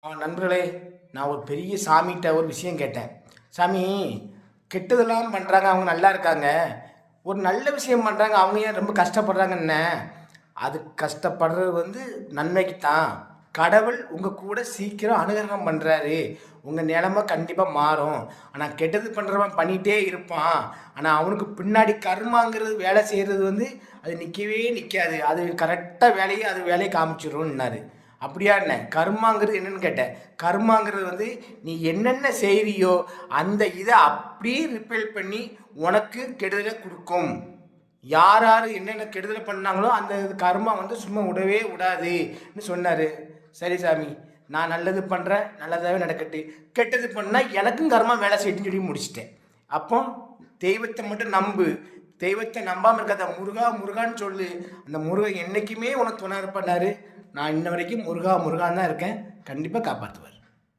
நண்பர்களே, நான் ஒரு பெரிய சாமிகிட்ட ஒரு விஷயம் கேட்டேன். சாமி, கெட்டதெல்லாம் பண்ணுறாங்க, அவங்க நல்லா இருக்காங்க. ஒரு நல்ல விஷயம் பண்ணுறாங்க, அவங்க ஏன் ரொம்ப கஷ்டப்படுறாங்கன்னேன். அது கஷ்டப்படுறது நன்மைக்கு தான். கடவுள் உங்கள் கூட சீக்கிரம் அனுகிரகம் பண்ணுறாரு. உங்கள் நிலைமை கண்டிப்பாக மாறும். ஆனால் கெட்டது பண்ணுறவன் பண்ணிகிட்டே இருப்பான். ஆனால் அவனுக்கு பின்னாடி கர்மாங்கிறது வேலை செய்கிறது அது நிற்கவே நிற்காது. அது கரெக்டாக வேலையை காமிச்சிரும்னாரு. அப்படியா என்ன கர்மாங்கிறது என்னன்னு கேட்டேன். கர்மாங்கிறது நீ என்னென்ன செய்கிறியோ அந்த இதை அப்படியே ரிப்பேர் பண்ணி உனக்கு கெடுதலை கொடுக்கும். யார் யார் என்னென்ன கெடுதலை பண்ணாங்களோ அந்த கர்மா சும்மா விடவே விடாதுன்னு சொன்னார். சரி சாமி, நான் நல்லது பண்ணுறேன், நல்லதாகவே நடக்கட்டு. கெட்டது பண்ணால் எனக்கும் கர்மா வேலை செய்யட்டுன்னு சொல்லி முடிச்சிட்டேன். அப்போ தெய்வத்தை மட்டும் நம்பு. தெய்வத்தை நம்பாமல் இருக்காத. முருகா முருகான்னு சொல்லு. அந்த முருகன் என்றைக்குமே உனக்கு துணை இருப்பாரு. நான் இன்ன வரைக்கும் முருகான்னு தான் இருக்கேன். கண்டிப்பாக காப்பாற்றுவார்.